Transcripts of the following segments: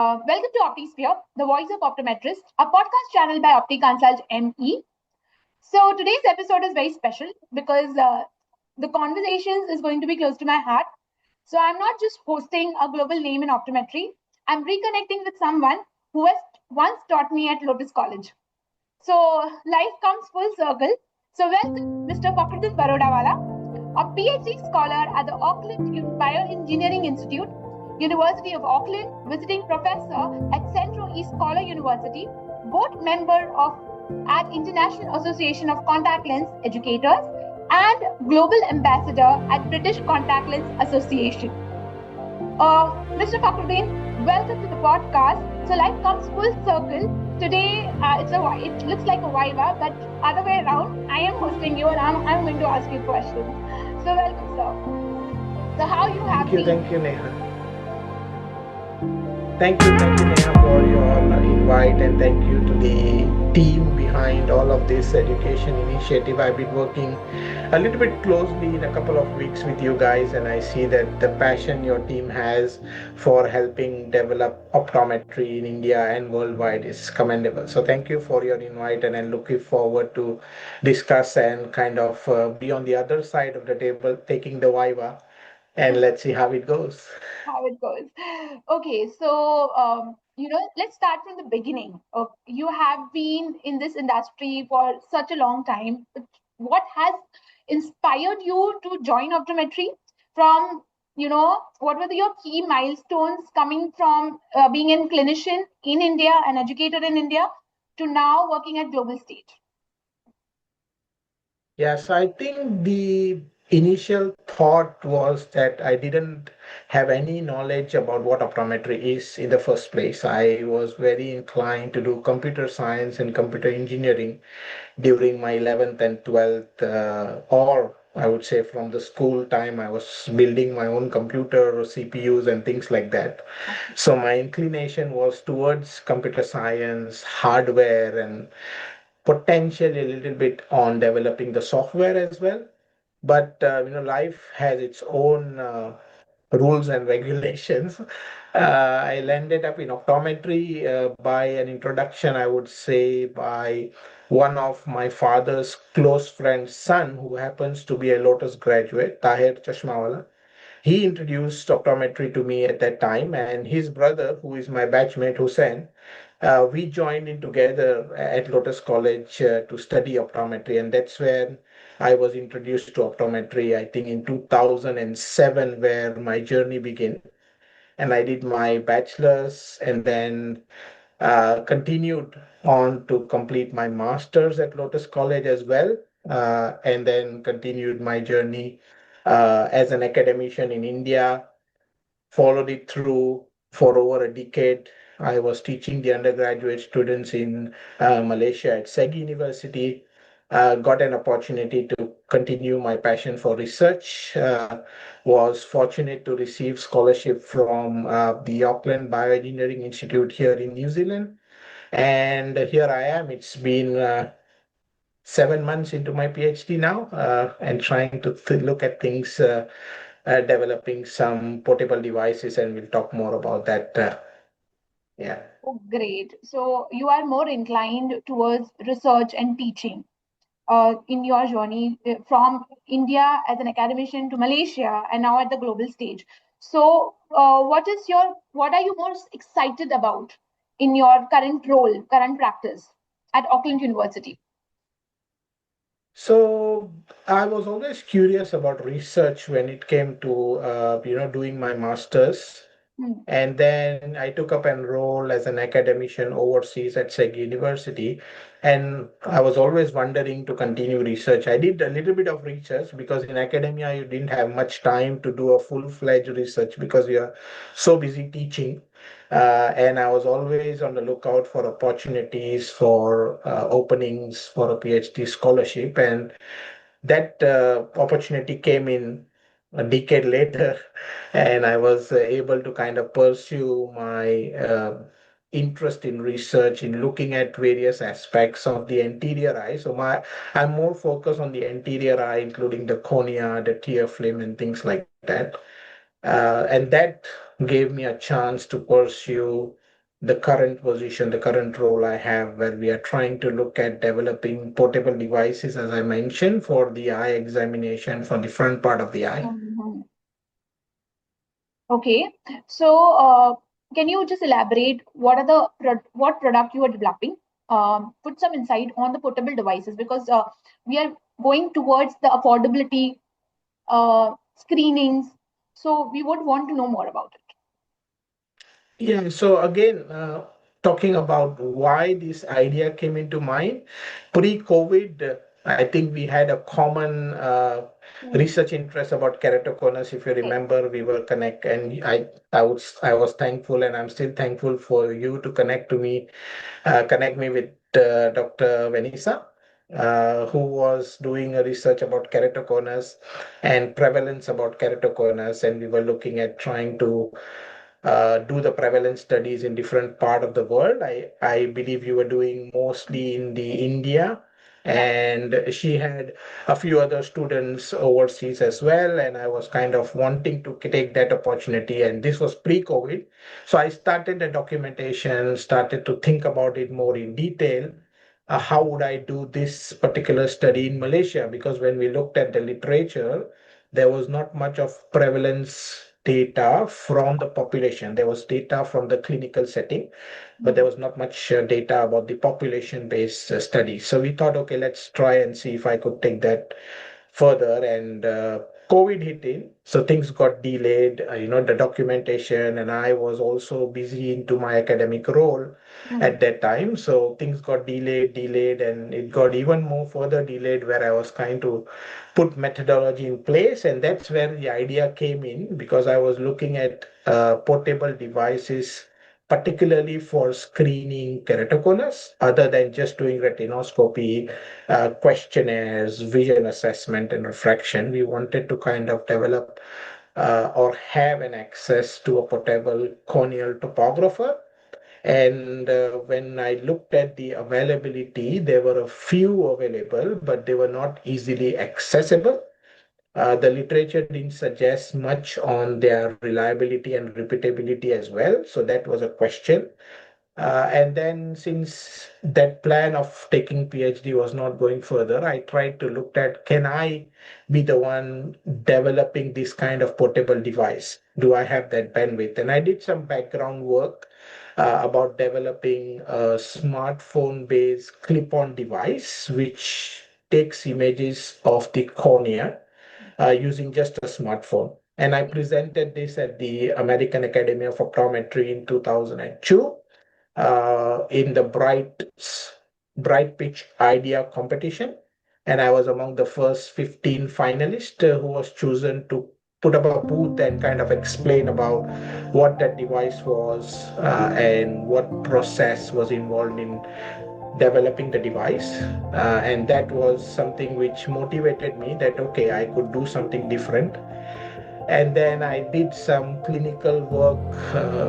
Welcome to Optisphere, the voice of Optometrist, a podcast channel by OptiConsult ME. So today's episode is very special because the conversations is going to be close to my heart. So I'm not just hosting a global name in optometry. I'm reconnecting with someone who has once taught me at Lotus College. So life comes full circle. So welcome Mr. Fakhruddin Barodawala, a PhD scholar at the Auckland Bioengineering Institute, University of Auckland, visiting professor at Central East Scholar University, both member of at International Association of Contact Lens Educators and global ambassador at British Contact Lens Association. Mr. Fakhruddin, welcome to the podcast. So life comes full circle. Today, it looks like a viva, but other way around, I am hosting you and I'm going to ask you questions. So welcome, sir. So how you have been? Thank you, Neha. Thank you, Neha, for your invite, and thank you to the team behind all of this education initiative. I've been working a little bit closely in a couple of weeks with you guys, and I see that the passion your team has for helping develop optometry in India and worldwide is commendable. So thank you for your invite, and I'm looking forward to discuss and kind of be on the other side of the table, taking the viva, and let's see how it goes. How it goes. Okay, so let's start from the beginning. You have been in this industry for such a long time. What has inspired you to join optometry? From what were your key milestones coming from being a clinician in India, an educator in India, to now working at global stage? Yes, I think the initial thought was that I didn't have any knowledge about what optometry is in the first place. I was very inclined to do computer science and computer engineering during my 11th and 12th, or I would say from the school time, I was building my own computer, CPUs, and things like that. So my inclination was towards computer science, hardware, and potentially a little bit on developing the software as well. But life has its own rules and regulations. I landed up in optometry by an introduction, I would say, by one of my father's close friend's son, who happens to be a Lotus graduate, Tahir Chashmawala. He introduced optometry to me at that time, and his brother, who is my batchmate Hussein, we joined in together at Lotus College to study optometry, and that's when I was introduced to optometry, I think in 2007, where my journey began. And I did my bachelor's and then continued on to complete my master's at Lotus College as well, and then continued my journey as an academician in India, followed it through for over a decade. I was teaching the undergraduate students in Malaysia at SEG University. Got an opportunity to continue my passion for research. Was fortunate to receive scholarship from the Auckland Bioengineering Institute here in New Zealand. And here I am. It's been 7 months into my PhD now, and trying to look at things, developing some portable devices, and we'll talk more about that. Yeah. Oh, great. So you are more inclined towards research and teaching in your journey from India as an academician to Malaysia and now at the global stage. So, what are you most excited about in your current role, current practice at Auckland University? So I was always curious about research when it came to doing my master's. Hmm. And then I took up an role as an academician overseas at SEG University. And I was always wondering to continue research. I did a little bit of research because in academia, you didn't have much time to do a full-fledged research because you're so busy teaching. And I was always on the lookout for opportunities for openings for a PhD scholarship. And that opportunity came in a decade later, and I was able to kind of pursue my interest in research in looking at various aspects of the anterior eye. So I'm more focused on the anterior eye, including the cornea, the tear film, and things like that. And that gave me a chance to pursue the current position, the current role I have, where we are trying to look at developing portable devices, as I mentioned, for the eye examination for the front part of the eye. Mhm. Okay. So, can you just elaborate what are the what product you are developing? Put some insight on the portable devices because we are going towards the affordability screenings. So we would want to know more about it. Yeah, so again, talking about why this idea came into mind, pre-COVID, I think we had a common Hmm. research interest about keratoconus. If you Yes. remember, we were connect, and I was thankful, and I'm still thankful for you to connect me with Dr. Vanessa, who was doing a research about keratoconus and prevalence about keratoconus, and we were looking at trying to do the prevalence studies in different part of the world. I believe you were doing mostly in the India, Yeah. and she had a few other students overseas as well. And I was kind of wanting to take that opportunity. And this was pre-COVID. So I started the documentation, started to think about it more in detail. How would I do this particular study in Malaysia? Because when we looked at the literature, there was not much of prevalence data from the population. There was data from the clinical setting, but there Hmm. was not much data about the population-based study. So we thought, okay, let's try and see if I could take that further. And COVID hit in, so things got delayed. The documentation, and I was also busy into my academic role Hmm. at that time. So things got delayed, and it got even more further delayed where I was trying to put methodology in place. And that's where the idea came in because I was looking at portable devices, particularly for screening keratoconus, other than just doing retinoscopy, questionnaires, vision assessment, and refraction. We wanted to kind of develop or have an access to a portable corneal topographer. And when I looked at the availability, there were a few available, but they were not easily accessible. The literature didn't suggest much on their reliability and repeatability as well. So that was a question. And then since that plan of taking PhD was not going further, I tried to look at, can I be the one developing this kind of portable device? Do I have that bandwidth? And I did some background work about developing a smartphone-based clip-on device, which takes images of the cornea using just a smartphone. And I presented this at the American Academy of Optometry in 2002 in the Bright Pitch Idea competition. And I was among the first 15 finalists who was chosen to put up a booth and kind of explain about what that device was and what process was involved in developing the device. And that was something which motivated me that, okay, I could do something different. And then I did some clinical work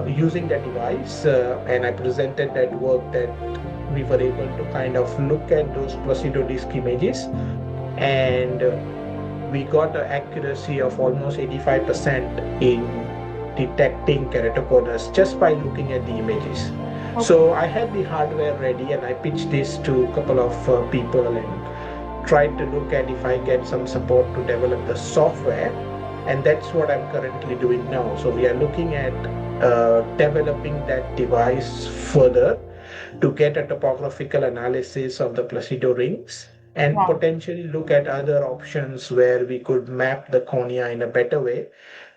using the device, and I presented that work that we were able to kind of look at those placido disc images, and we got an accuracy of almost 85% in detecting keratoconus just by looking at the images. Okay. So I had the hardware ready, and I pitched this to a couple of people and tried to look at if I get some support to develop the software. And that's what I'm currently doing now. So we are looking at developing that device further to get a topographical analysis of the placido rings and Wow. potentially look at other options where we could map the cornea in a better way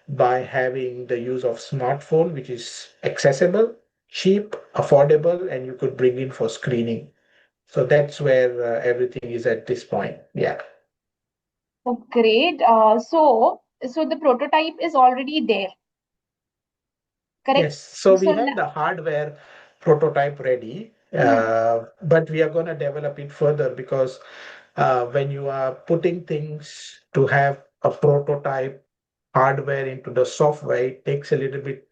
by having the use of smartphone, which is accessible, cheap, affordable, and you could bring in for screening. So that's where everything is at this point. Yeah. Oh, great. So the prototype is already there, correct? Yes. So we So have the hardware prototype ready, hmm, but we are going to develop it further because when you are putting things to have a prototype hardware into the software, it takes a little bit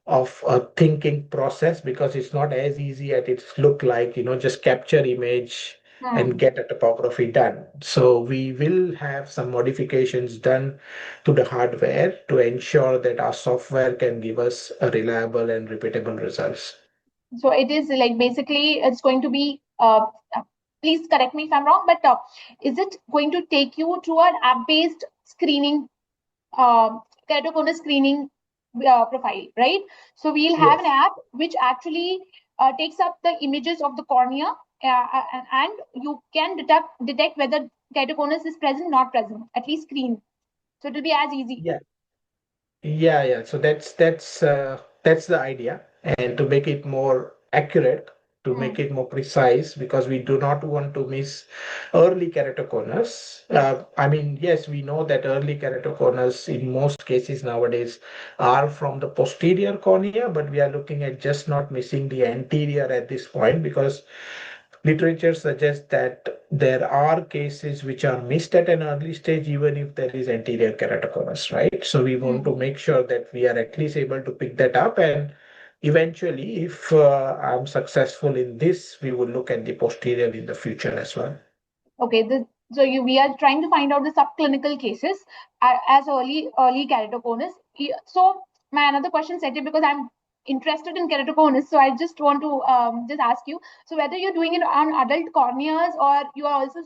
of a thinking process because it's not as easy as it look like, just capture image and hmm. get a topography done. So we will have some modifications done to the hardware to ensure that our software can give us a reliable and repeatable results. So it is like basically it's going to be please correct me if I'm wrong, but is it going to take you to an app-based screening, uh, keratoconus screening profile, right? So we'll have an Yes. app which actually takes up the images of the cornea, and you can detect whether keratoconus is present, not present, at least screen. So it will be as easy. Yeah. Yeah. So that's the idea, and to make it more accurate, to make Hmm. it more precise, because we do not want to miss early keratoconus. Yes. I mean, yes, we know that early keratoconus in most cases nowadays are from the posterior cornea, but we are looking at just not missing the anterior at this point, because literature suggests that there are cases which are missed at an early stage, even if there is anterior keratoconus, right? So we want to Hmm. make sure that we are at least able to pick that up. And eventually, if I'm successful in this, we will look at the posterior in the future as well. Okay, we are trying to find out the subclinical cases as early keratoconus. So my another question set it because I'm interested in keratoconus. So I just want to just ask you. So whether you're doing it on adult corneas or you are also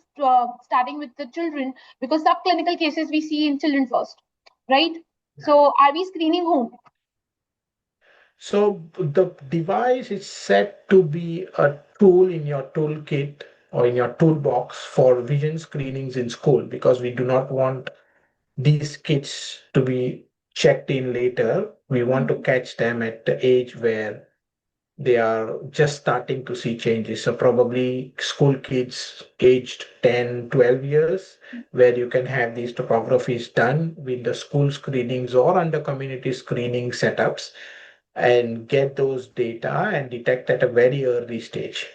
starting with the children, because subclinical cases we see in children first, right? So are we screening whom? So the device is set to be a tool in your toolkit or in your toolbox for vision screenings in school, because we do not want these kids to be checked in later. We want to Mhm. catch them at the age where they are just starting to see changes. So probably school kids aged 10, 12 years, where you can have these topographies done with the school screenings or under community screening setups and get those data and detect at a very early stage.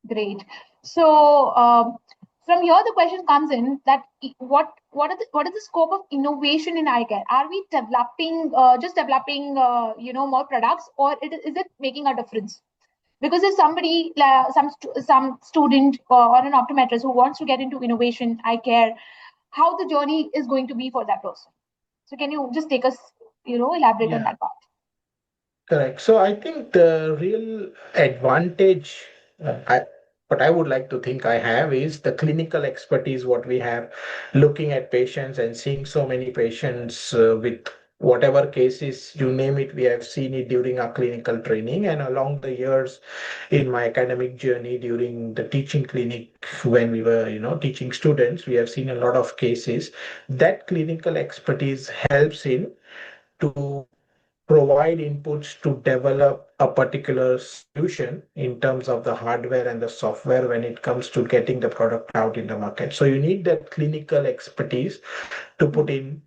Great. So from here, the question comes in that what is the scope of innovation in eye care? Are we developing just developing more products, or is it making a difference? Because if somebody some student or an optometrist who wants to get into innovation eye care, how the journey is going to be for that person. So can you just take us elaborate on Yeah. that part? Correct. So I think the real advantage, what I would like to think I have is the clinical expertise what we have, looking at patients and seeing so many patients with whatever cases you name it, we have seen it during our clinical training and along the years in my academic journey during the teaching clinic when we were, teaching students, we have seen a lot of cases. That clinical expertise helps in to provide inputs to develop a particular solution in terms of the hardware and the software when it comes to getting the product out in the market. So you need that clinical expertise to put in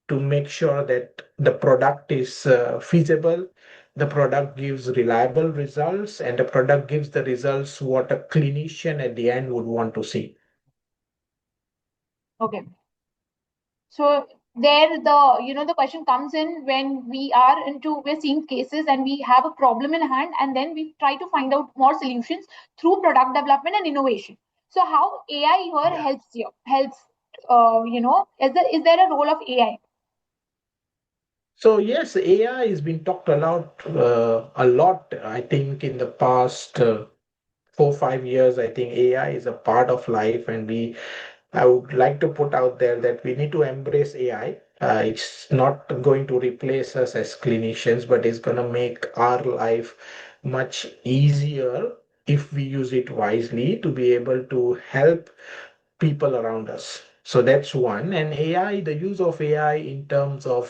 to make sure that the product is feasible, the product gives reliable results, and the product gives the results what a clinician at the end would want to see. Okay. So there the question comes in when we're seeing cases and we have a problem in hand, and then we try to find out more solutions through product development and innovation. So how AI here Yeah. helps is there a role of AI? So yes, AI has been talked a lot. I think in the past 4 5 years, I think AI is a part of life, and I would like to put out there that we need to embrace AI. It's not going to replace us as clinicians, but it's going to make our life much easier if we use it wisely to be able to help people around us. So that's one. And AI, the use of AI in terms of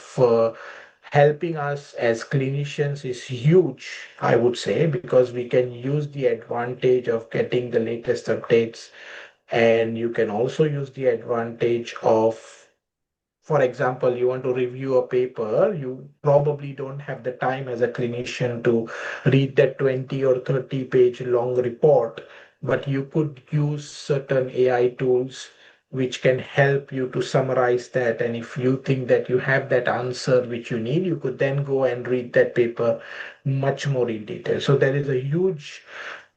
helping us as clinicians is huge, I would say, because we can use the advantage of getting the latest updates, and you can also use the advantage of, for example, you want to review a paper, you probably don't have the time as a clinician to read that 20 or 30 page long report, but you could use certain AI tools which can help you to summarize that. And if you think that you have that answer which you need, you could then go and read that paper much more in detail. So there is a huge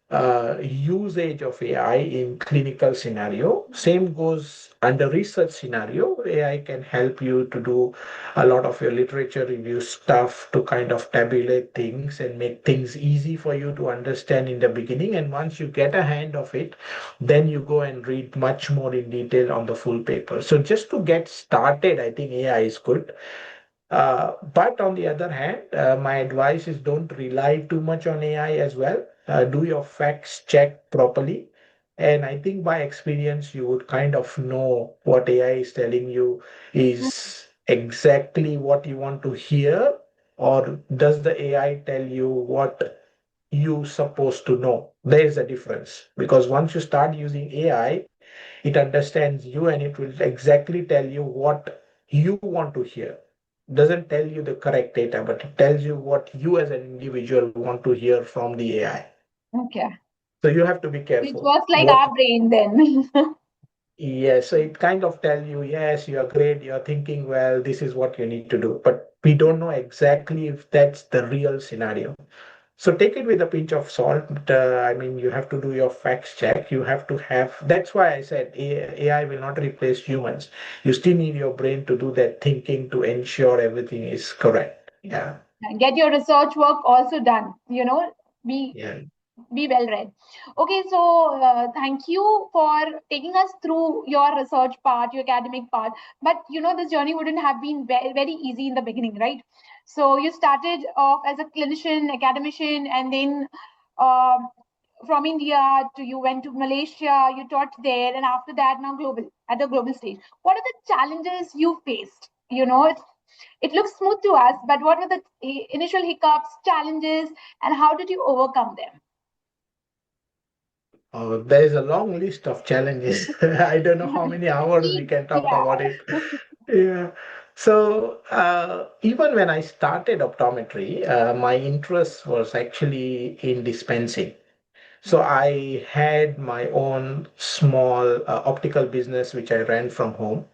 usage of AI in clinical scenario. Same goes under research scenario. AI can help you to do a lot of your literature review stuff to kind of tabulate things and make things easy for you to understand in the beginning. And once you get a hand of it, then you go and read much more in detail on the full paper. So just to get started, I think AI is good. But on the other hand, my advice is don't rely too much on AI as well. Do your facts check properly. And I think by experience, you would kind of know what AI is telling you is exactly what you want to hear, or does the AI tell you what you supposed to know? There is a difference because once you start using AI, it understands you and it will exactly tell you what you want to hear. Doesn't tell you the correct data, but it tells you what you as an individual want to hear from the AI. Okay. So you have to be Which careful. works like What? our brain then. Yes, so it kind of tell you, yes, you are great, you are thinking well, this is what you need to do. But we don't know exactly if that's the real scenario. So take it with a pinch of salt. I mean, you have to do your facts check. You have to have, that's why I said AI will not replace humans. You still need your brain to do that thinking to ensure everything is correct. Yeah. Get your research work also done. Be Yeah. be well read. Okay, so thank you for taking us through your research part, your academic part. But this journey wouldn't have been very, very easy in the beginning, right? So you started off as a clinician, academician, and then um, from India to you went to Malaysia, you taught there, and after that now global at the global stage. What are the challenges you faced? It looks smooth to us, but what were the initial hiccups, challenges, and how did you overcome them? There is a long list of challenges. I don't know how many hours we can talk Yeah. about it. Yeah. So even when I started optometry, my interest was actually in dispensing. So I had my own small optical business which I ran from home.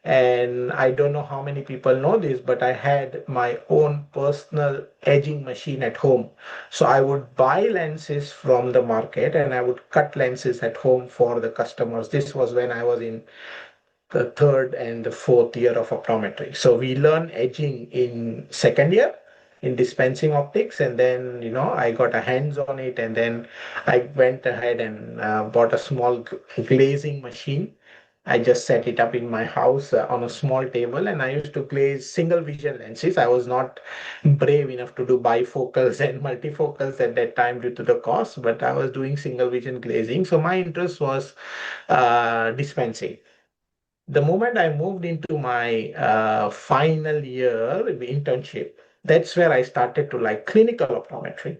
And I don't know how many people know this, but I had my own personal edging machine at home. So I would buy lenses from the market and I would cut lenses at home for the customers. This was when I was in the third and the fourth year of optometry. So we learn edging in second year in dispensing optics, and then I got a hands on it, and then I went ahead and bought a small glazing machine. I just set it up in my house on a small table, and I used to glaze single vision lenses. I was not brave enough to do bifocals and multifocals at that time due to the cost, but I was doing single vision glazing. So my interest was dispensing. The moment I moved into my final year internship, that's where I started to like clinical optometry.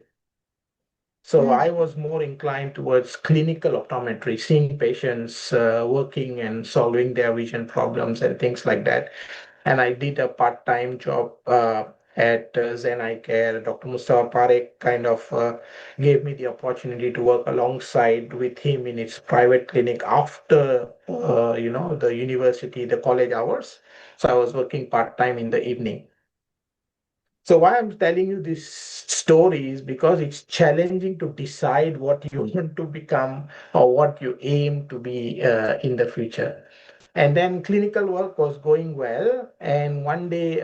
So I was more inclined towards clinical optometry, seeing patients, working and solving their vision problems and things like that. And I did a part-time job at Zen Eye Care. Dr. Mustafa Parekh kind of gave me the opportunity to work alongside with him in his private clinic after, the university, the college hours. So I was working part-time in the evening. So why I'm telling you this story is because it's challenging to decide what you want to become or what you aim to be in the future. And then clinical work was going well. And one day,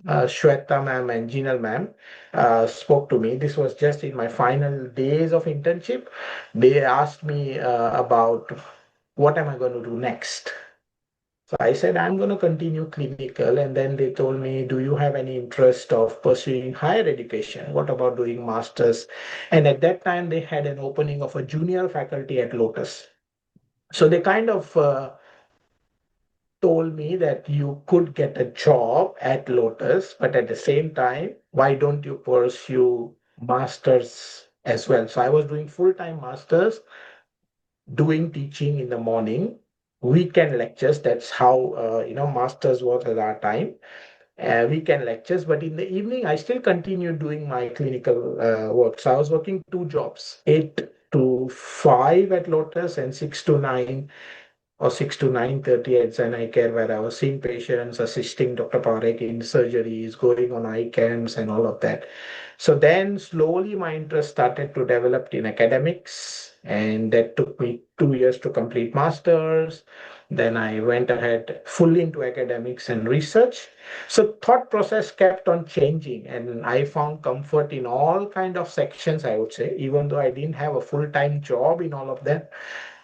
Shweta ma'am and Jinal ma'am spoke to me. This was just in my final days of internship. They asked me about what am I going to do next. So I said, I'm going to continue clinical. And then they told me, do you have any interest of pursuing higher education? What about doing masters? And at that time, they had an opening of a junior faculty at Lotus. So they kind of told me that you could get a job at Lotus, but at the same time, why don't you pursue masters as well? So I was doing full-time masters, doing teaching in the morning, weekend lectures. That's how masters was at our time. Weekend lectures, but in the evening, I still continue doing my clinical work. So I was working two jobs, 8 to 5 at Lotus and 6 to 9 or 6 to 9:30 at Zen Eye Care, where I was seeing patients, assisting Dr. Parekh in surgeries, going on eye camps and all of that. So then slowly my interest started to develop in academics, and that took me 2 years to complete masters. Then I went ahead fully into academics and research. So thought process kept on changing, and I found comfort in all kind of sections, I would say, even though I didn't have a full-time job in all of them,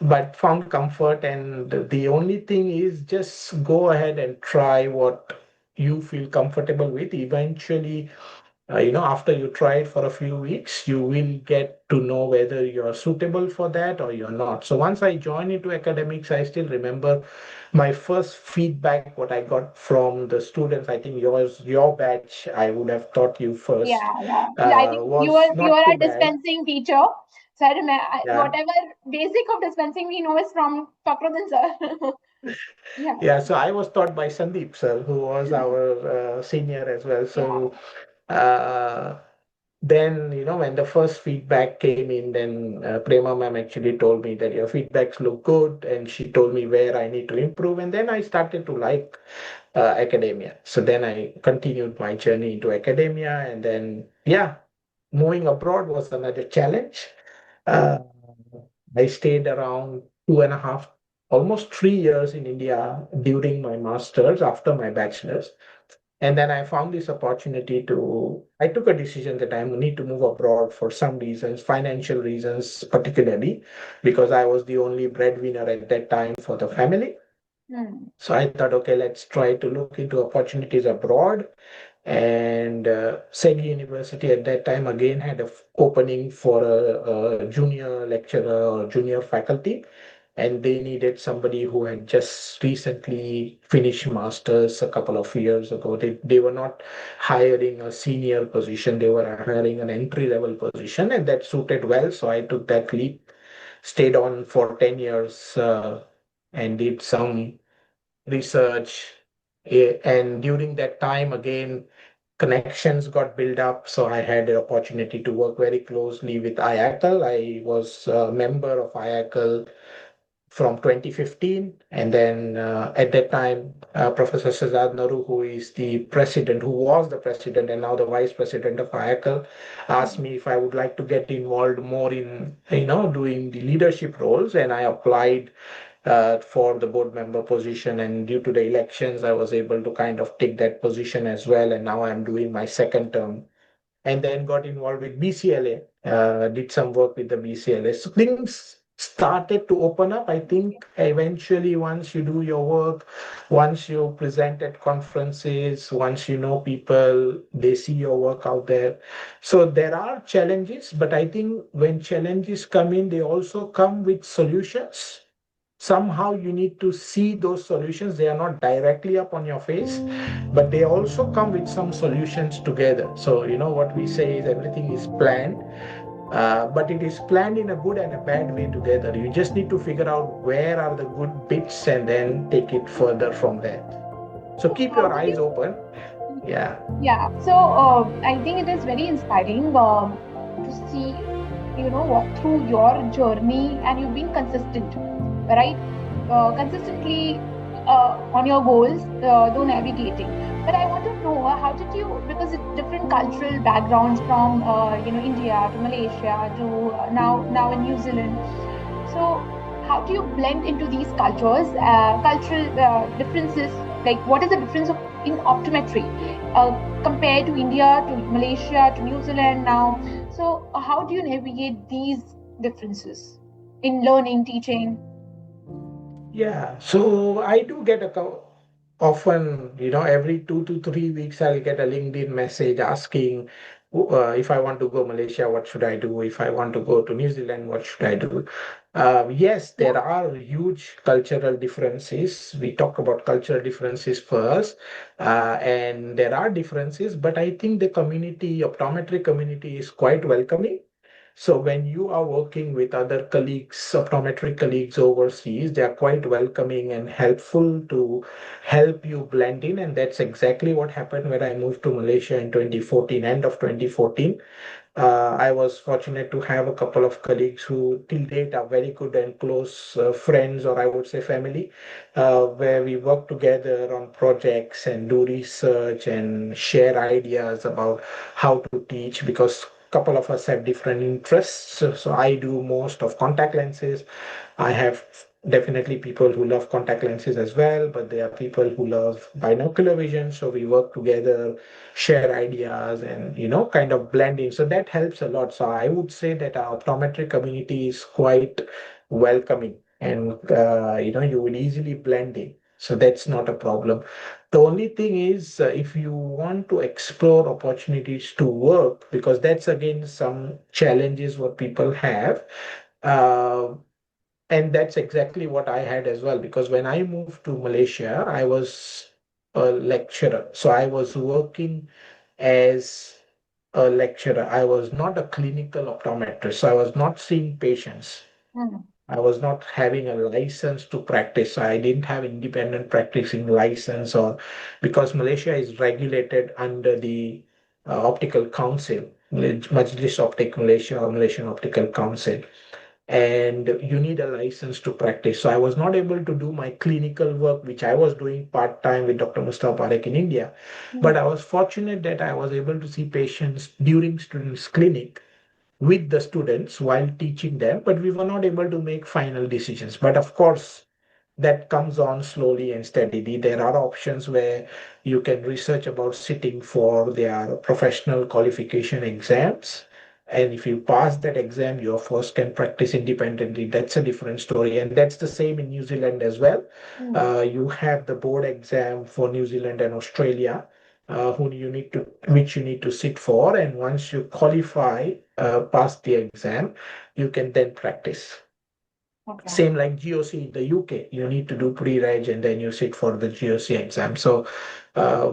but found comfort. And the only thing is just go ahead and try what you feel comfortable with. Eventually, after you try it for a few weeks, you will get to know whether you're suitable for that or you're not. So once I joined into academics, I still remember my first feedback, what I got from the students. I think your batch, I would have taught you first, Yeah, yeah. Yeah, I think was you not are too a bad. dispensing teacher. So I remember Yeah. whatever basic of dispensing we know is from Fakhruddin sir. Yeah, Yeah. So I was taught by Sandeep sir, who was our senior as well. yeah. So uh, then, when the first feedback came in, then Prema ma'am actually told me that your feedbacks look good, and she told me where I need to improve. And then I started to like academia. So then I continued my journey into academia, and then, yeah, moving abroad was another challenge. Uh, I stayed around 2.5, almost 3 years in India during my master's after my bachelor's. And then I found this opportunity I took a decision that I need to move abroad for some reasons, financial reasons, particularly because I was the only breadwinner at that time for the family. Hmm. So I thought, okay, let's try to look into opportunities abroad. And SEG University at that time again had a opening for a junior lecturer or junior faculty, and they needed somebody who had just recently finished masters a couple of years ago. They were not hiring a senior position, they were hiring an entry level position, and that suited well. So I took that leap, stayed on for 10 years, and did some research. And during that time, again, connections got built up. So I had the opportunity to work very closely with IACL. I was a member of IACL from 2015. And then at that time, Professor Shazad Naru, who was the president and now the vice president of IACL, asked me if I would like to get involved more in, doing the leadership roles. And I applied for the board member position. And due to the elections, I was able to kind of take that position as well. And now I'm doing my second term, and then got involved with BCLA, did some work with the BCLA. So things started to open up. I think eventually, once you do your work, once you present at conferences, once you know people, they see your work out there. So there are challenges, but I think when challenges come in, they also come with solutions. Somehow you need to see those solutions. They are not directly up on your face, but they also come with some solutions together. So what we say is everything is planned, but it is planned in a good and a bad way together. You just need to figure out where are the good bits and then take it further from there. So So keep how your did eyes you? open. Yeah. Yeah. So I think it is very inspiring to see, what through your journey, and you've been consistent, right? Consistently on your goals, though navigating. But I want to know how did you, because it's different cultural backgrounds from India to Malaysia to now in New Zealand. So how do you blend into these cultural differences? Like, what is the difference of in optometry compared to India, to Malaysia, to New Zealand now? So, how do you navigate these differences in learning, teaching? Yeah, so I do get often, every 2 to 3 weeks, I'll get a LinkedIn message asking if I want to go Malaysia, what should I do? If I want to go to New Zealand, what should I do? Yes, Yeah. there are huge cultural differences. We talk about cultural differences first, and there are differences, but I think the optometry community is quite welcoming. So when you are working with other colleagues, optometry colleagues overseas, they are quite welcoming and helpful to help you blend in. And that's exactly what happened when I moved to Malaysia in 2014, end of 2014. I was fortunate to have a couple of colleagues who till date are very good and close friends, or I would say family, where we work together on projects and do research and share ideas about how to teach, because a couple of us have different interests. So I do most of contact lenses. I have definitely people who love contact lenses as well, but there are people who love binocular vision. So we work together, share ideas, and kind of blend in. So that helps a lot. So I would say that our optometry community is quite welcoming, and you will easily blend in. So that's not a problem. The only thing is, if you want to explore opportunities to work, because that's again some challenges what people have. Uh, and that's exactly what I had as well, because when I moved to Malaysia, I was a lecturer. So I was working as a lecturer. I was not a clinical optometrist. So I was not seeing patients. Hmm. I was not having a license to practice. So I didn't have independent practicing license, or because Malaysia is regulated under the Optical Council, Majlis Optik Malaysia or Malaysian Optical Council, and you need a license to practice. So I was not able to do my clinical work, which I was doing part time with Dr. Mustafa Parekh in India. But Hmm. I was fortunate that I was able to see patients during students' clinic with the students while teaching them, but we were not able to make final decisions. But of course, that comes on slowly and steadily. There are options where you can research about sitting for their professional qualification exams. And if you pass that exam, you of course can practice independently. That's a different story. And that's the same in New Zealand as well. Hmm. You have the board exam for New Zealand and Australia, which you need to sit for. And once you qualify, pass the exam, you can then practice. Okay. Same like GOC in the UK, you need to do pre-reg and then you sit for the GOC exam. So, uh,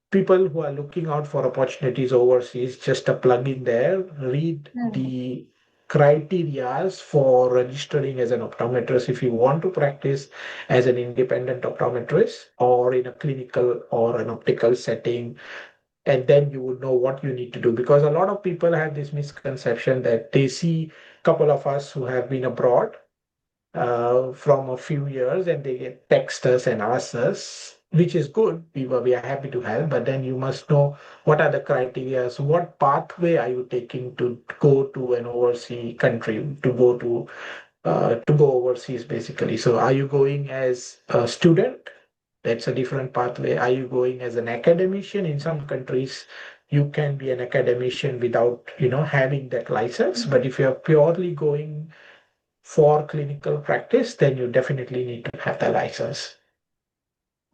people who are looking out for opportunities overseas, just a plug in there, read Hmm. the criterias for registering as an optometrist if you want to practice as an independent optometrist or in a clinical or an optical setting, and then you would know what you need to do, because a lot of people have this misconception that they see a couple of us who have been abroad from a few years, and they get text us and ask us, which is good. We are happy to help, but then you must know what are the criteria. So what pathway are you taking to go to an overseas country, to go overseas basically. So are you going as a student? That's a different pathway. Are you going as an academician? In some countries, you can be an academician without, having that license. But if you're purely going for clinical practice, then you definitely need to have the license.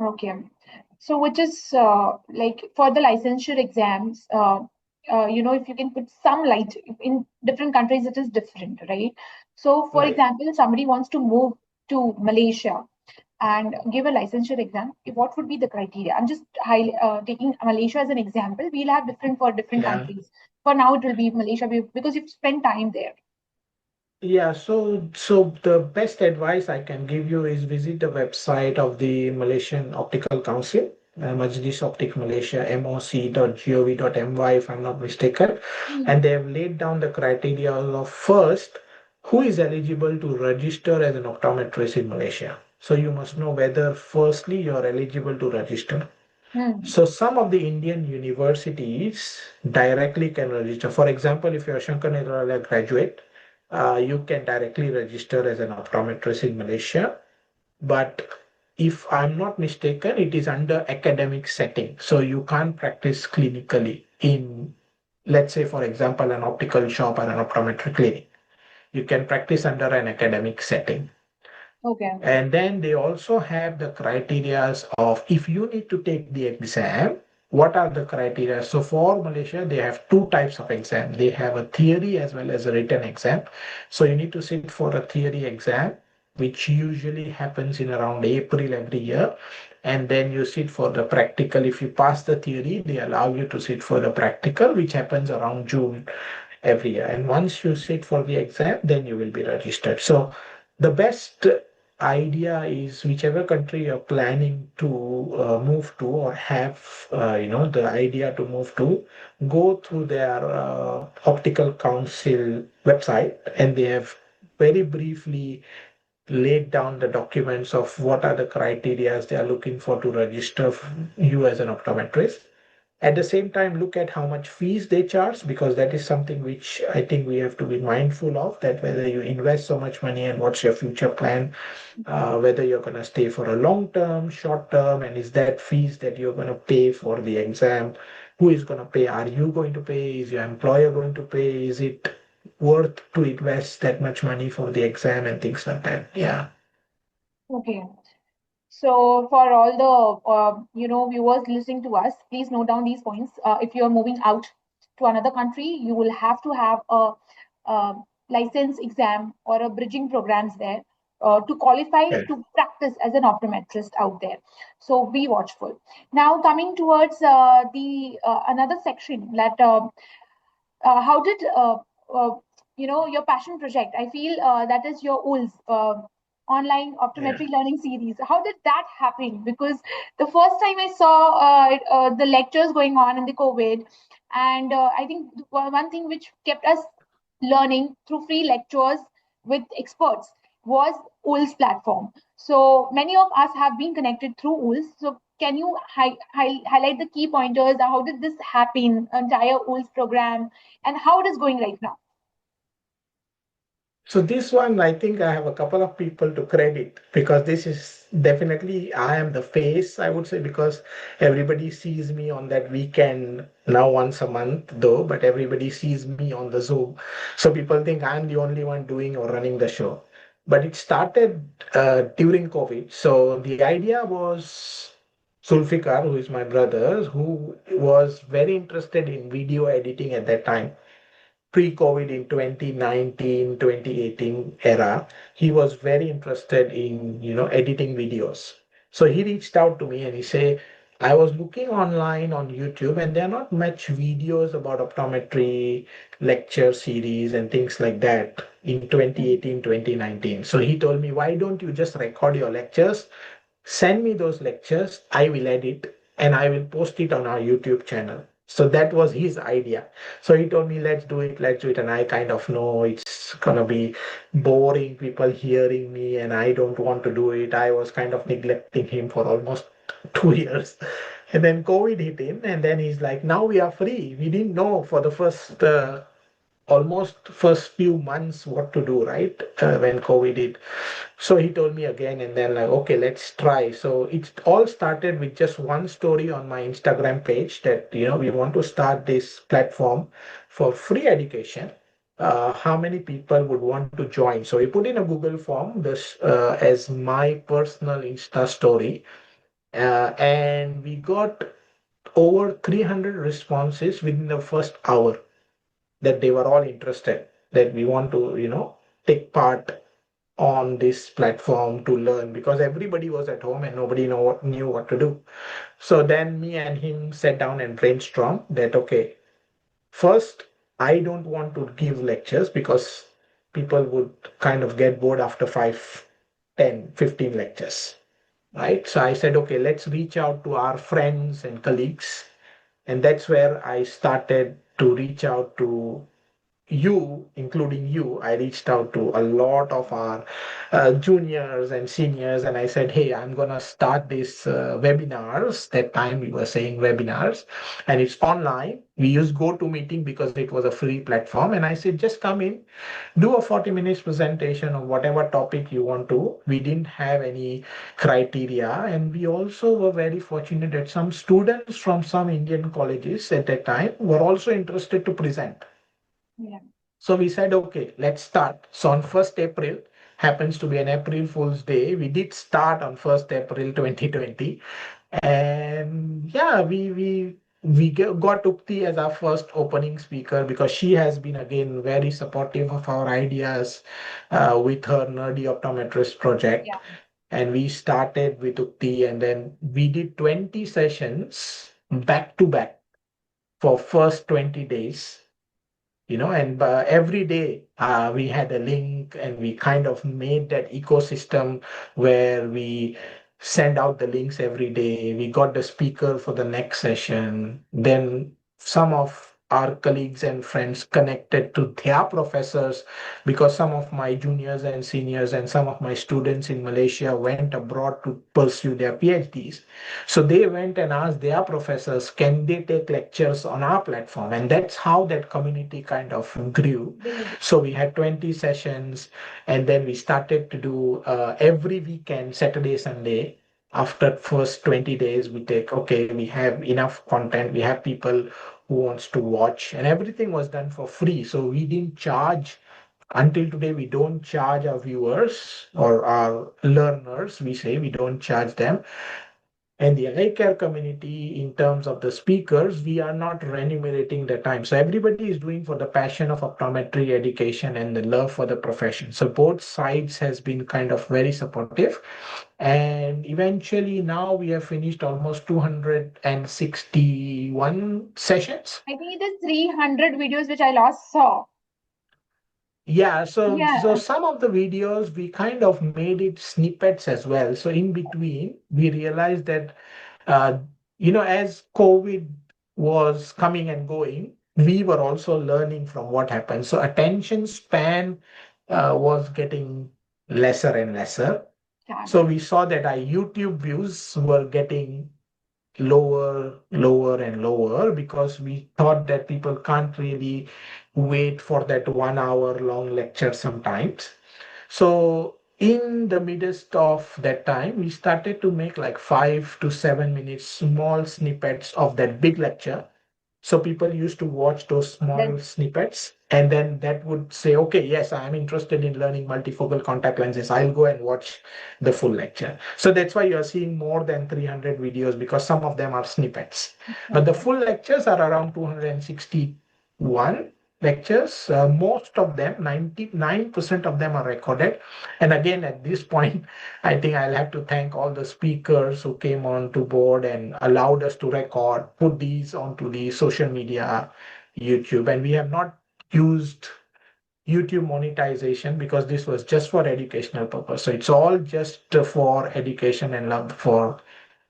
Okay. So, which is like for the licensure exams, if you can put some light in different countries, it is different, right? So, for Right. example, somebody wants to move to Malaysia and give a licensure exam. What would be the criteria? I'm just taking Malaysia as an example. We'll have different for different Yeah. countries. For now, it will be Malaysia because you've spent time there. Yeah, so the best advice I can give you is visit the website of the Malaysian Optical Council, Majlis Optik Malaysia, moc.gov.my, if I'm not mistaken, Hmm. and they have laid down the criteria of first, who is eligible to register as an optometrist in Malaysia. So you must know whether firstly you are eligible to register. Hmm. So some of the Indian universities directly can register. For example, if you're a Shankar Nirala graduate, you can directly register as an optometrist in Malaysia. But if I'm not mistaken, it is under academic setting. So you can't practice clinically in, let's say, for example, an optical shop or an optometry clinic. You can practice under an academic setting. Okay. And then they also have the criterias of if you need to take the exam, what are the criteria? So for Malaysia, they have two types of exam. They have a theory as well as a written exam. So you need to sit for a theory exam, which usually happens in around April every year. And then you sit for the practical. If you pass the theory, they allow you to sit for the practical, which happens around June every year. And once you sit for the exam, then you will be registered. So the best idea is whichever country you're planning to move to or have, the idea to move to, go through their optical council website, and they have very briefly laid down the documents of what are the criteria they are looking for to register you as an optometrist. At the same time, look at how much fees they charge, because that is something which I think we have to be mindful of, that whether you invest so much money and what's your future plan, whether you're going to stay for a long term, short term, and is that fees that you're going to pay for the exam, who is going to pay? Are you going to pay? Is your employer going to pay? Is it worth to invest that much money for the exam and things like that? Yeah. Okay. So for all the viewers listening to us, please note down these points. If you are moving out to another country, you will have to have a license exam or a bridging programs there to qualify Yeah. to practice as an optometrist out there. So be watchful. Now coming towards the another section that how did uh, your passion project, I feel that is your OLS, online Yeah. optometry learning series, how did that happen? Because the first time I saw the lectures going on in the COVID, and I think one thing which kept us learning through free lectures with experts was OLS platform. So many of us have been connected through OLS. So can you highlight the key pointers? How did this happen, entire OLS program, and how it is going right now? So this one, I think I have a couple of people to credit, because this is definitely I am the face, I would say, because everybody sees me on that weekend now once a month though, but everybody sees me on the Zoom. So people think I'm the only one doing or running the show. But it started during COVID. So the idea was Sulfikar, who is my brother, who was very interested in video editing at that time, pre-COVID, in 2019, 2018 era. He was very interested in, editing videos. So he reached out to me and he said, I was looking online on YouTube and there are not much videos about optometry, lecture series and things like that in 2018, 2019. So he told me, why don't you just record your lectures, send me those lectures, I will edit and I will post it on our YouTube channel. So that was his idea. So he told me, let's do it. And I kind of know it's gonna be boring, people hearing me, and I don't want to do it. I was kind of neglecting him for almost 2 years. And then COVID hit in, and then he's like, now we are free. We didn't know for the first almost first few months what to do, right? When COVID hit. So he told me again, and then like, okay, let's try. So it all started with just one story on my Instagram page that, we want to start this platform for free education. How many people would want to join? So we put in a Google form this as my personal Insta story, and we got over 300 responses within the first hour, that they were all interested, that we want to, take part on this platform to learn, because everybody was at home and nobody knew what to do. So then me and him sat down and brainstormed that, okay, first, I don't want to give lectures because people would kind of get bored after 5, 10, 15 lectures, right? So I said, okay, let's reach out to our friends and colleagues. And that's where I started to reach out to you, including you. I reached out to a lot of our juniors and seniors, and I said, "Hey, I'm gonna start this webinars." That time we were saying webinars, and it's online. We use GoToMeeting because it was a free platform, and I said, "Just come in, do a 40 minutes presentation of whatever topic you want to." We didn't have any criteria, and we also were very fortunate that some students from some Indian colleges at that time were also interested to present. Yeah. So we said, okay, let's start. So on 1st April, happens to be an April Fool's Day. We did start on 1st April 2020. And yeah, we got Upti as our first opening speaker, because she has been again very supportive of our ideas with her Nerdy Optometrist project. Yeah. And we started with Upti, and then we did 20 sessions back to back for first 20 days, and every day we had a link, and we kind of made that ecosystem where we send out the links every day. We got the speaker for the next session. Then some of our colleagues and friends connected to their professors, because some of my juniors and seniors and some of my students in Malaysia went abroad to pursue their PhDs. So they went and asked their professors, can they take lectures on our platform? And that's how that community kind of grew. Build. So we had 20 sessions, and then we started to do every weekend, Saturday, Sunday. After first 20 days, we take, okay, we have enough content, we have people who wants to watch, and everything was done for free. So we didn't charge. Until today, we don't charge our viewers or our learners. We say we don't charge them. And the eye care community, in terms of the speakers, we are not remunerating the time. So everybody is doing for the passion of optometry education and the love for the profession. So both sides has been kind of very supportive. And eventually now we have finished almost 261 sessions. I think it is 300 videos which I last saw. Yeah, so Yeah, some of the videos we kind of made it snippets as well. So in between, we realized that uh, as COVID was coming and going, we were also learning from what happened. So attention span was getting lesser and lesser. yeah, So we saw that our YouTube views were getting lower, lower, and lower, because we thought that people can't really wait for that 1 hour long lecture sometimes. So in the midst of that time, we started to make like 5 to 7 minutes small snippets of that big lecture. So people used to watch those that, small snippets, and then that would say, okay, yes, I'm interested in learning multifocal contact lenses. I'll go and watch the full lecture. So that's why you're seeing more than 300 videos, because some of them are snippets. But the full lectures are around 261 lectures. Most of them, 99% of them are recorded. And again, at this point, I think I'll have to thank all the speakers who came on to board and allowed us to record, put these onto the social media, YouTube. And we have not used YouTube monetization, because this was just for educational purpose. So it's all just for education and love for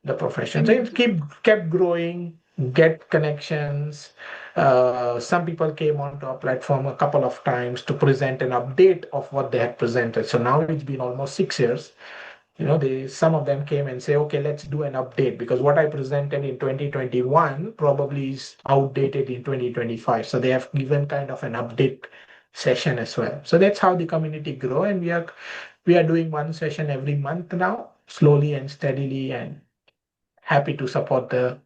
the profession. So it community. kept growing, get connections. Some people came onto our platform a couple of times to present an update of what they had presented. So now it's been almost 6 years. They some of them came and say, okay, let's do an update, because what I presented in 2021 probably is outdated in 2025. So they have given kind of an update session as well. So that's how the community grow, and we are doing one session every month now, slowly and steadily, and happy to support the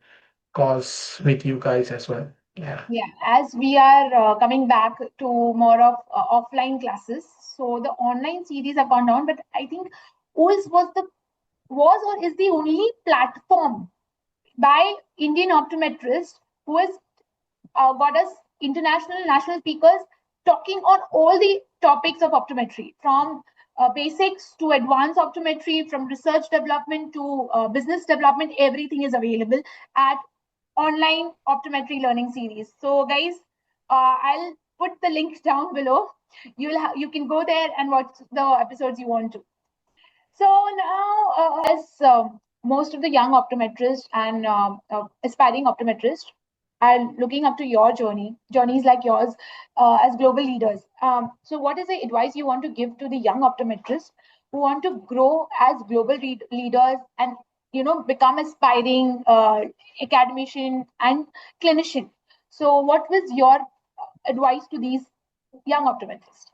cause with you guys as well. Yeah. Yeah, as we are coming back to more of offline classes, so the online series have gone down. But I think OLS was or is the only platform by Indian optometrists who has got us international national speakers talking on all the topics of optometry, from basics to advanced optometry, from research development to business development. Everything is available at online optometry learning series. So guys, I'll put the link down below. You can go there and watch the episodes you want to. So now, as most of the young optometrists and aspiring optometrists are looking up to your journeys like yours as global leaders. So, what is the advice you want to give to the young optometrists who want to grow as global leaders and become aspiring academician and clinician? So, what was your advice to these young optometrists?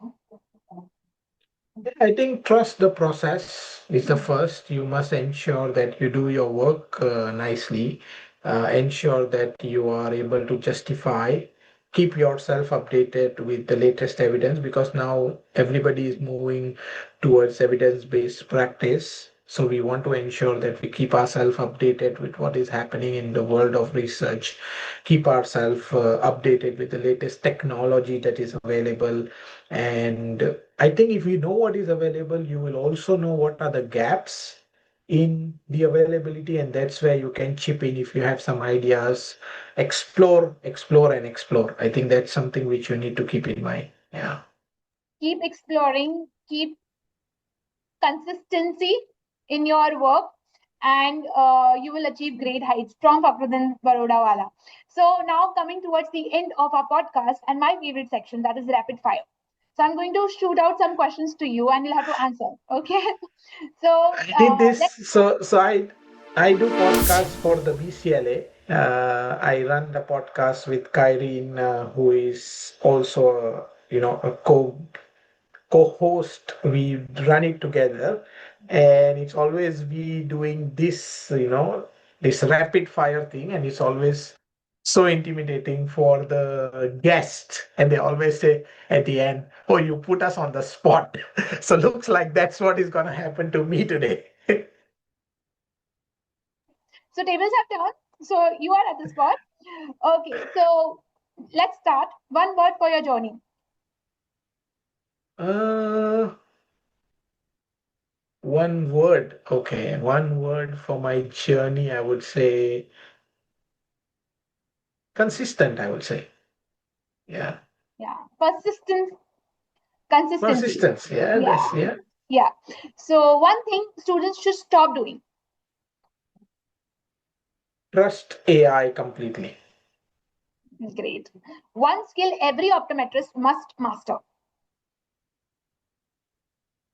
I think trust the process is the first. You must ensure that you do your work nicely, ensure that you are able to justify, keep yourself updated with the latest evidence, because now everybody is moving towards evidence-based practice. So we want to ensure that we keep ourselves updated with what is happening in the world of research, keep ourselves updated with the latest technology that is available. And I think if you know what is available, you will also know what are the gaps in the availability, and that's where you can chip in if you have some ideas. Explore. I think that's something which you need to keep in mind. Yeah. Keep exploring, keep consistency in your work, and you will achieve great heights. From Fakhruddin Barodawala. So now coming towards the end of our podcast and my favorite section, that is rapid fire. So I'm going to shoot out some questions to you and you'll have to answer. Okay. So I did this. let's So I do podcasts for the BCLA. I run the podcast with Kyrene, who is also a co-host. We run it together, and it's always we doing this rapid fire thing, and it's always so intimidating for the guests, and they always say at the end, "Oh, you put us on the spot." So looks like that's what is going to happen to me today. so tables have turned. So you are at the spot. Okay. So let's start. One word for your journey. uh One word. Okay, one word for my journey, I would say consistent, I would say. Yeah. Yeah. Persistence, consistency. Persistence. Yeah, Yeah. that's yeah. Yeah. So one thing students should stop doing. Trust AI completely. Great. One skill every optometrist must master.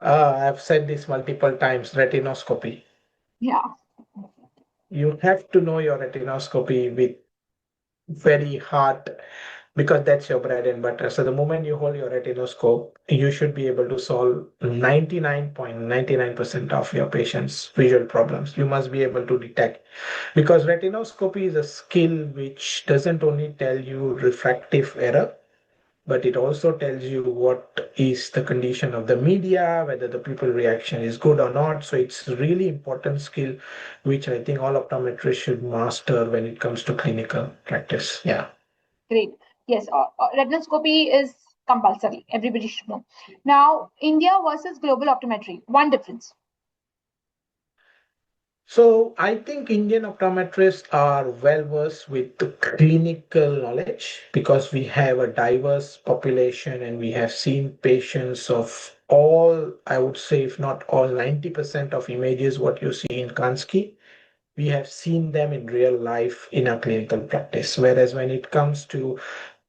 I've said this multiple times, retinoscopy. Yeah. You have to know your retinoscopy with very hard because that's your bread and butter. So the moment you hold your retinoscope, you should be able to solve 99.99% of your patient's visual problems. You must be able to detect because retinoscopy is a skill which doesn't only tell you refractive error, but it also tells you what is the condition of the media, whether the pupil reaction is good or not. So it's a really important skill which I think all optometrists should master when it comes to clinical practice. Yeah. Great. Yes. Retinoscopy is compulsory. Everybody should know. Now, India versus global optometry. One difference. So I think Indian optometrists are well versed with the clinical knowledge because we have a diverse population and we have seen patients of all, I would say, if not all, 90% of images what you see in Kansky, we have seen them in real life in our clinical practice. Whereas when it comes to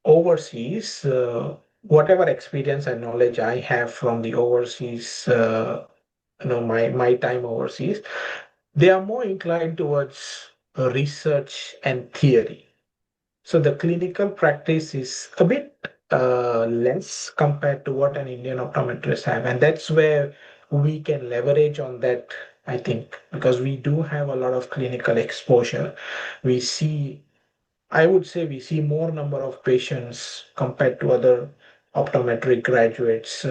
overseas, whatever experience and knowledge I have from the overseas, my time overseas, they are more inclined towards research and theory. So the clinical practice is a bit less compared to what an Indian optometrist have, and that's where we can leverage on that. I think because we do have a lot of clinical exposure, we see. I would say we see more number of patients compared to other optometric graduates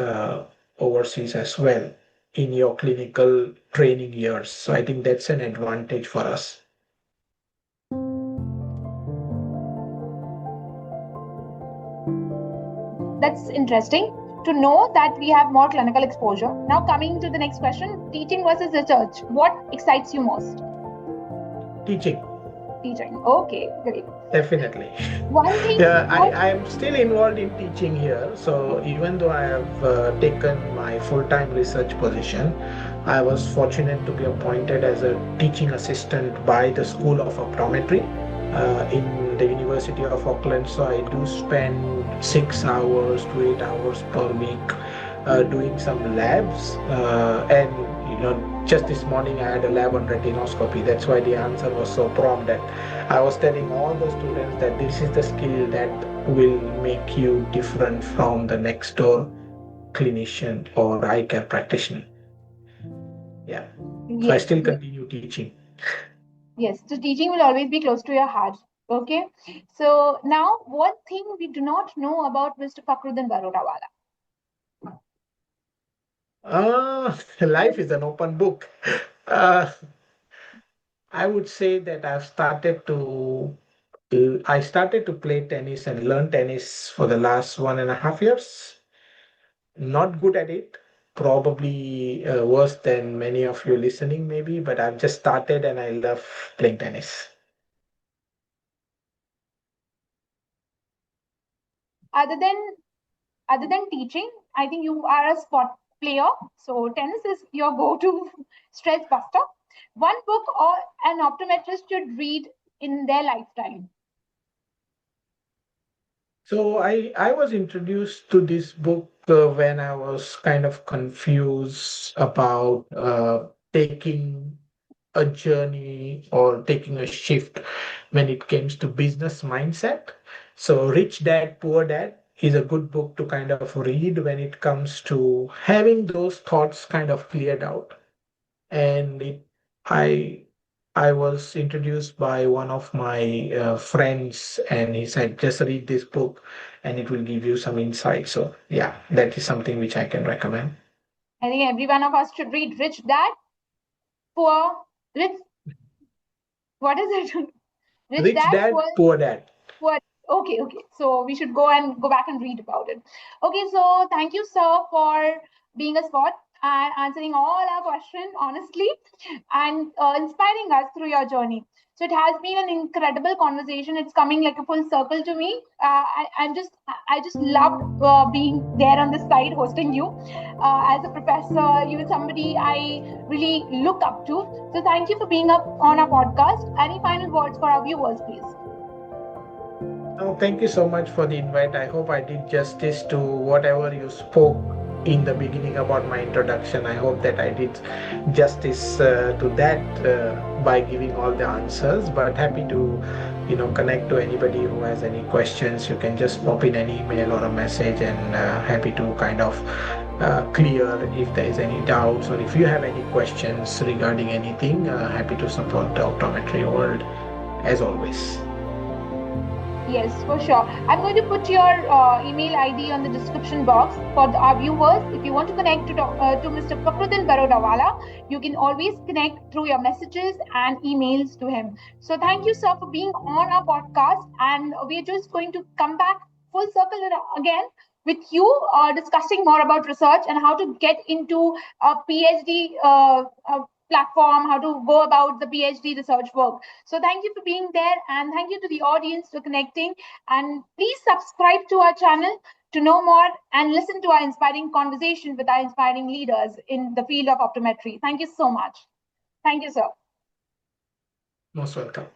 overseas as well in your clinical training years. So I think that's an advantage for us. That's interesting to know that we have more clinical exposure. Now, coming to the next question, teaching versus research. What excites you most? Teaching, Teaching. Okay, great. definitely. One thing, Yeah, one, I am still involved in teaching here. So even though I have taken my full-time research position, I was fortunate to be appointed as a teaching assistant by the School of Optometry in the University of Auckland. So I do spend 6 hours to 8 hours per week doing some labs. And just this morning I had a lab on retinoscopy. That's why the answer was so prompt that I was telling all the students that this is the skill that will make you different from the next door clinician or eye care practitioner. Yeah. So I yes, still continue teaching. yes. So teaching will always be close to your heart. Okay. So now, one thing we do not know about Mr. Fakhruddin Barodawala. Life is an open book. Uh, I would say that I started to play tennis and learn tennis for the last 1.5 years. Not good at it. probably worse than many of you listening, maybe, but I've just started and I love playing tennis. Other than other than teaching, I think you are a sport player. So tennis is your go-to stress buster. One book or an optometrist should read in their lifetime. So I was introduced to this book when I was kind of confused about taking a journey or taking a shift when it comes to business mindset. So Rich Dad, Poor Dad is a good book to kind of read when it comes to having those thoughts kind of cleared out. And I I was introduced by one of my friends, and he said, just read this book and it will give you some insight. So, yeah, that is something which I can recommend. I think every one of us should read Rich Dad, Poor Rich. What is it? Rich Rich Dad, Dad, Poor Poor Dad. What? Okay, okay. So we should go back and read about it. Okay, so thank you, sir, for being a sport and answering all our questions honestly and inspiring us through your journey. So it has been an incredible conversation. It's coming like a full circle to me. I just loved being there on this side hosting you as a professor. You were somebody I really look up to. So thank you for being up on our podcast. Any final words for our viewers, please? Oh, thank you so much for the invite. I hope I did justice to whatever you spoke in the beginning about my introduction. I hope that I did justice to that by giving all the answers. But happy to, connect to anybody who has any questions. You can just pop in an email or a message, and happy to kind of clear if there is any doubts or if you have any questions regarding anything. Happy to support the optometry world as always. Yes, for sure. I'm going to put your email ID on the description box for our viewers. If you want to connect to Mr. Fakhruddin Barodawala, you can always connect through your messages and emails to him. So thank you, sir, for being on our podcast. And we're just going to come back full circle again with you discussing more about research and how to get into a PhD platform, how to go about the PhD research work. So thank you for being there and thank you to the audience for connecting. And please subscribe to our channel to know more and listen to our inspiring conversation with our inspiring leaders in the field of optometry. Thank you so much. Thank you, sir. Most welcome.